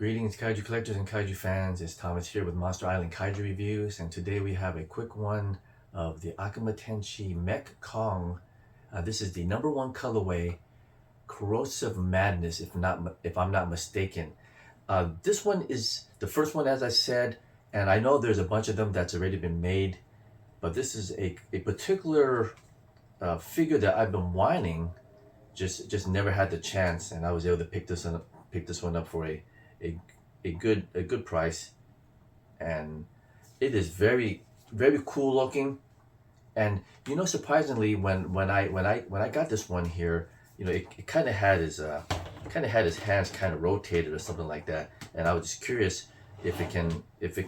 Greetings Kaiju collectors and Kaiju fans, it's Thomas here with Monster Island Kaiju Reviews, and today we have a quick one of the Akametenshi Mechkong. This is the #1 colorway, Corrosive Madness, if I'm not mistaken. This one is the first one, as I said, and I know there's a bunch of them that's already been made, but this is a particular figure that I've been wanting, just never had the chance, and I was able to pick this one up for a good price, and it is very cool looking. And surprisingly, when I got this one here, it kind of had his hands kind of rotated or something like that, and I was just curious if it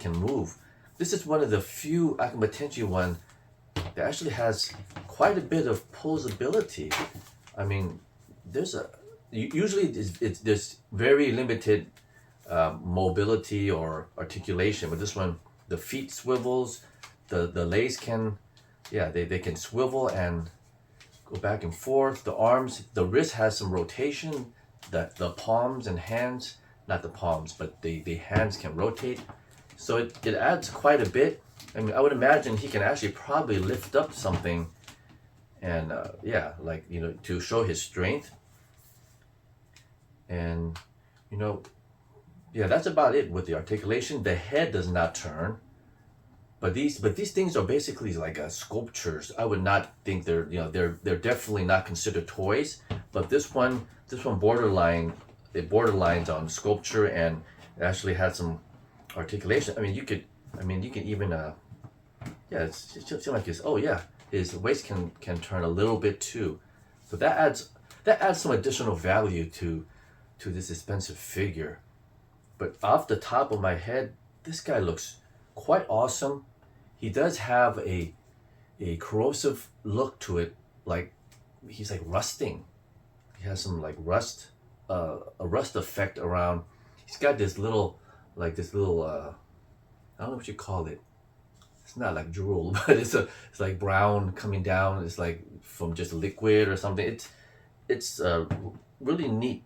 can move. This is one of the few Akametenshi one that actually has quite a bit of posability. I mean, usually there's very limited mobility or articulation, but this one, the feet swivels, the legs can, they can swivel and go back and forth. The arms, the wrist has some rotation. The palms and hands, not the palms, but the hands can rotate. So it adds quite a bit. I mean, I would imagine he can actually probably lift up something, and to show his strength. And that's about it with the articulation. The head does not turn, but these things are basically like sculptures. I would not think they're definitely not considered toys, but this one borderlines on sculpture, and it actually had some articulation. I mean, you can even it seems like his waist can turn a little bit too, so that adds some additional value to this expensive figure. But off the top of my head, this guy looks quite awesome. He does have a corrosive look to it, like he's like rusting. He has some like a rust effect around. He's got this little I don't know what you call it. It's not like drool, but it's like brown coming down. It's like from just liquid or something. It's really neat.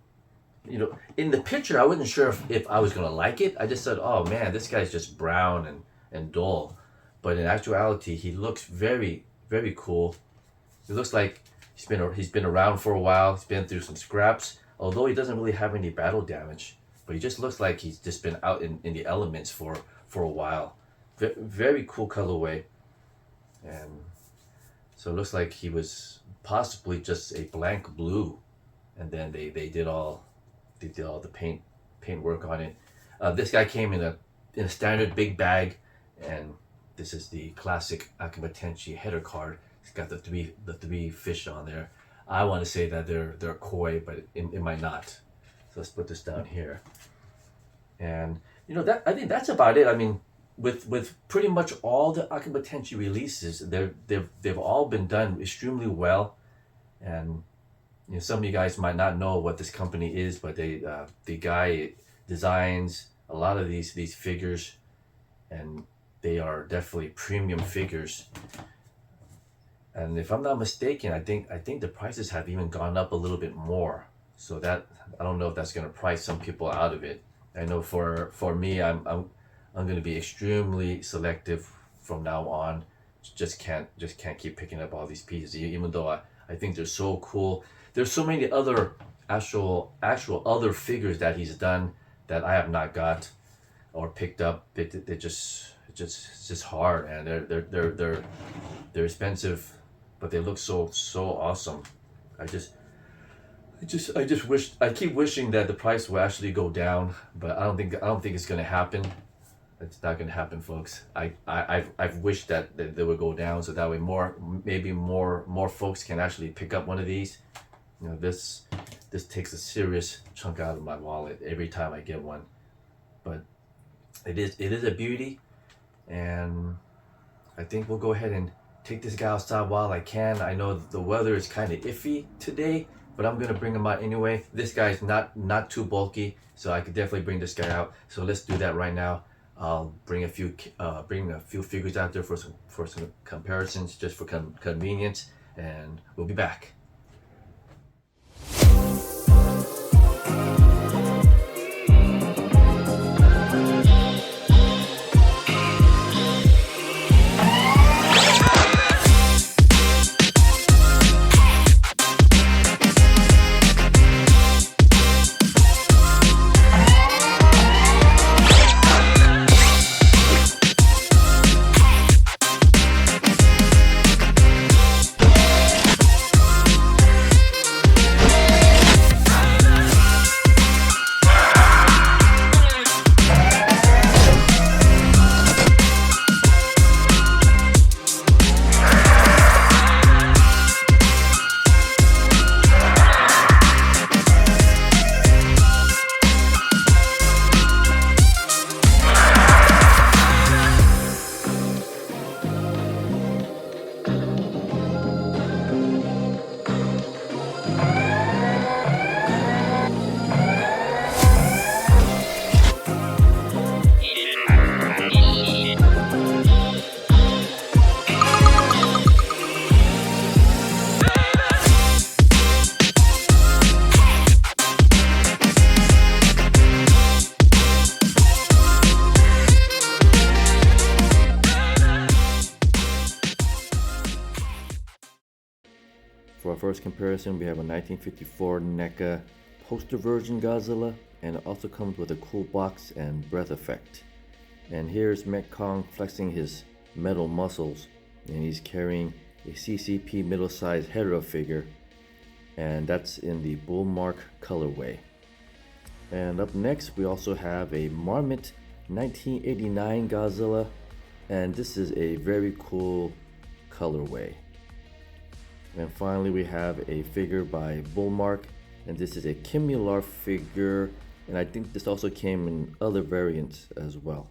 In the picture, I wasn't sure if I was gonna like it. I just said, oh man, this guy's just brown and dull. But in actuality, he looks very cool. It looks like he's been around for a while. He's been through some scraps, although he doesn't really have any battle damage. But he just looks like he's just been out in the elements for a while. Very cool colorway. And so it looks like he was possibly just a blank blue, and then they did all the paint work on it. This guy came in a standard big bag, and this is the classic Akametenshi header card. It's got the three fish on there. I want to say that they're koi, but it might not. So let's put this down here. And I think that's about it. I mean, with pretty much all the Akametenshi releases, they've all been done extremely well. And some of you guys might not know what this company is, but the guy designs a lot of these figures, and they are definitely premium figures. And if I'm not mistaken, I think the prices have even gone up a little bit more. So that, I don't know if that's going to price some people out of it. I know for me, I'm going to be extremely selective from now on. Just can't keep picking up all these pieces, even though I think they're so cool. There's so many other actual other figures that he's done that I have not got or picked up. It's just hard, and they're expensive, but they look so awesome. I keep wishing that the price will actually go down, but I don't think it's gonna happen. It's not gonna happen, folks. I've wished that they would go down, so that way maybe more folks can actually pick up one of these. This takes a serious chunk out of my wallet every time I get one, but it is a beauty, and I think we'll go ahead and take this guy outside while I can. I know the weather is kind of iffy today, but I'm gonna bring him out anyway. This guy is not too bulky, so I could definitely bring this guy out. So let's do that right now. I'll bring a few figures out there for some comparisons, just for convenience, and we'll be back. first comparison, we have a 1954 NECA poster version Godzilla, and it also comes with a cool box and breath effect. And here's Mechkong flexing his metal muscles, and he's carrying a CCP middle-sized Hedorah figure, and that's in the Bullmark colorway. And up next, we also have a Marmot 1989 Godzilla, and this is a very cool colorway. And finally, we have a figure by Bullmark, and this is a Kimular figure, and I think this also came in other variants as well.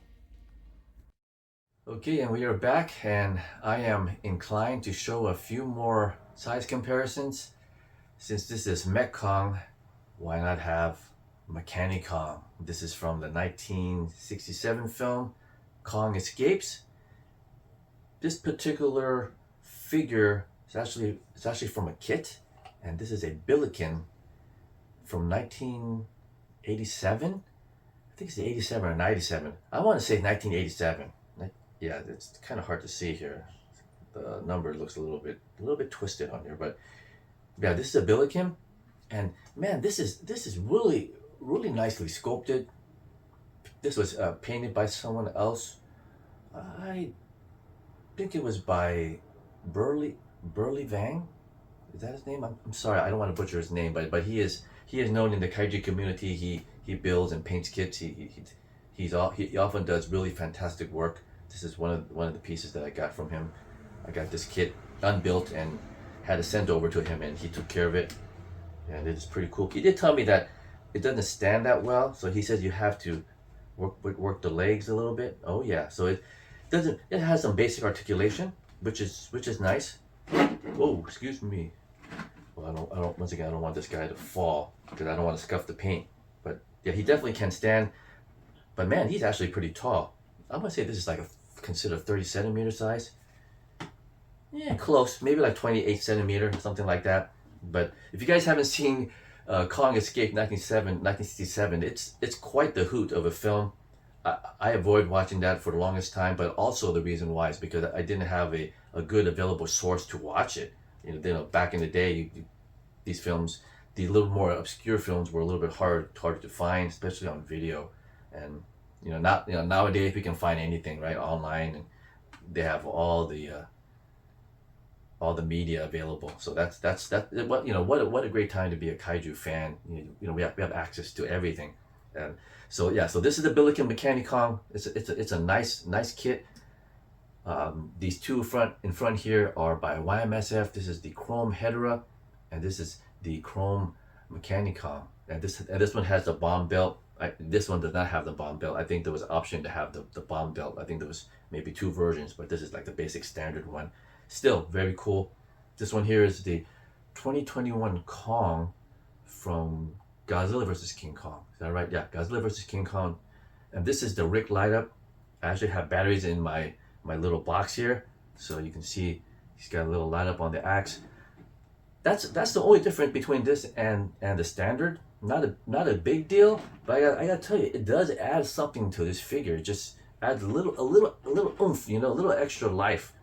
Okay, and we are back, and I am inclined to show a few more size comparisons. Since this is Mechkong, why not have Mechanicong? This is from the 1967 film Kong Escapes. This particular figure is actually from a kit, and this is a Billiken from 1987. I think it's the 87 or 97. I want to say 1987. Yeah, it's kind of hard to see here. The number looks a little bit twisted on here, but yeah, this is a Billiken, and man, this is really nicely sculpted. This was painted by someone else. I think it was by Burley Vang. Is that his name? I'm sorry, I don't want to butcher his name, but he is known in the kaiju community. He builds and paints kits. He often does really fantastic work. This is one of the pieces that I got from him. I got this kit unbuilt and had it sent over to him, and he took care of it, and it is pretty cool. He did tell me that it doesn't stand that well, so he says you have to work the legs a little bit. Oh yeah, so it has some basic articulation, which is nice. Whoa, excuse me. Well, I don't once again, I don't want this guy to fall because I don't want to scuff the paint. But yeah, he definitely can stand. But man, he's actually pretty tall. I'm gonna say this is like considered 30 centimeter size. Yeah, close, maybe like 28 centimeter, something like that. But if you guys haven't seen Kong Escape 1967, it's quite the hoot of a film. I avoid watching that for the longest time, but also the reason why is because I didn't have a good available source to watch it. You know, back in the day, these films, the little more obscure films, were a little bit harder to find, especially on video. And nowadays we can find anything right online, and they have all the media available. So that's what a great time to be a kaiju fan. We have access to everything. And so yeah, so this is the Billiken Mechanicong. It's a nice kit. These two in front here are by YMSF. This is the Chrome Hedorah, and this is the Chrome Mechanicong. And this one has the bomb belt. This one does not have the bomb belt. I think there was an option to have the bomb belt. I think there was maybe two versions, but this is like the basic standard one. Still very cool. This one here is the 2021 Kong from Godzilla vs. King Kong. Is that right? Yeah, Godzilla vs. King Kong. And this is the Rick light up. I actually have batteries in my little box here, so you can see he's got a little light up on the axe. That's the only difference between this and the standard. Not a big deal, but I gotta tell you, it does add something to this figure. It just adds a little oomph, a little extra life.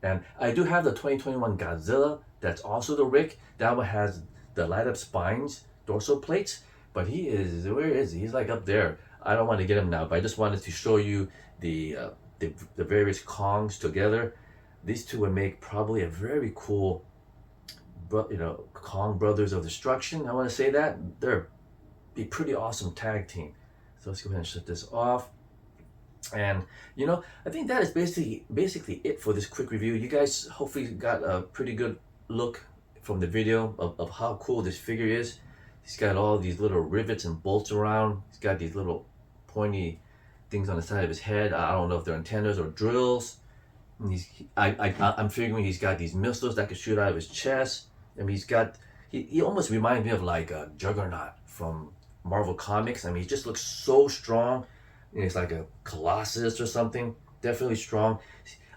And I do have the 2021 Godzilla. That's also the Rick. That one has the light up spines, dorsal plates. But where is he? He's like up there. I don't want to get him now, but I just wanted to show you the various Kongs together. These two would make probably a very cool, Kong Brothers of Destruction. I want to say that they're be pretty awesome tag team. So let's go ahead and shut this off. And I think that is basically it for this quick review. You guys hopefully got a pretty good look from the video of how cool this figure is. He's got all these little rivets and bolts around. He's got these little pointy things on the side of his head. I don't know if they're antennas or drills. And I'm figuring he's got these missiles that could shoot out of his chest. I mean, he almost reminds me of like a Juggernaut from Marvel Comics. I mean, he just looks so strong. It's like a Colossus or something. Definitely strong.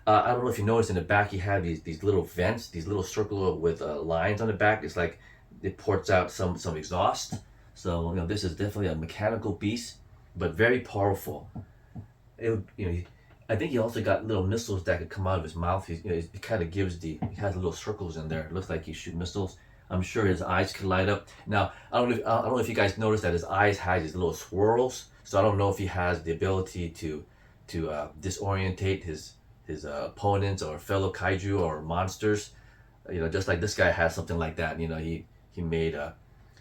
I don't know if you noticed in the back he had these little vents, these little circle with lines on the back. It's like it ports out some exhaust. So this is definitely a mechanical beast, but very powerful. I think he also got little missiles that could come out of his mouth. It kind of gives he has little circles in there. It looks like he shoots missiles. I'm sure his eyes could light up. Now, I don't know if you guys noticed that his eyes had these little swirls. So I don't know if he has the ability to disorientate his opponents or fellow kaiju or monsters. You know, just like this guy has something like that. You know, he made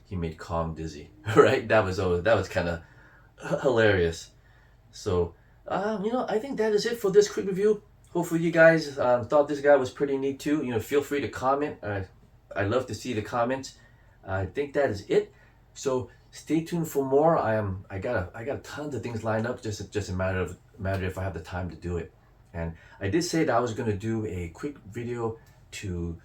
he made Kong dizzy, right? That was kind of hilarious. So, you know, I think that is it for this quick review. Hopefully, you guys thought this guy was pretty neat too. You know, feel free to comment. I love to see the comments. I think that is it. So stay tuned for more. I got tons of things lined up. Just a matter if I have the time to do it. And I did say that I was gonna do a quick video to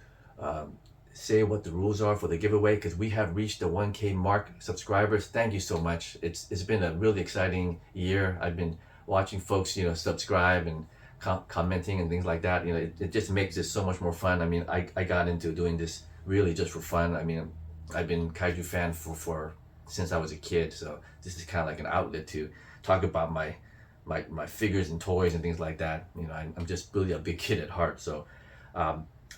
say what the rules are for the giveaway, because we have reached the 1K mark subscribers. Thank you so much. It's been a really exciting year. I've been watching folks, you know, subscribe and commenting and things like that. You know, it just makes this so much more fun. I mean, I got into doing this really just for fun. I mean, I've been kaiju fan for since I was a kid, so this is kind of like an outlet to talk about my figures and toys and things like that. You know, I'm just really a big kid at heart. So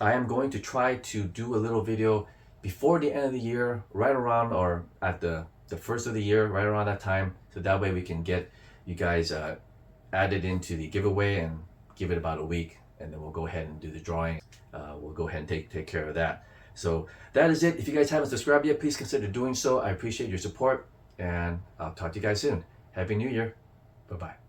I am going to try to do a little video before the end of the year, right around or at the first of the year, right around that time, so that way we can get you guys added into the giveaway and give it about a week, and then we'll go ahead and do the drawing. We'll go ahead and take care of that. So that is it. If you guys haven't subscribed yet, please consider doing so. I appreciate your support, and I'll talk to you guys soon. Happy New Year. Bye-bye.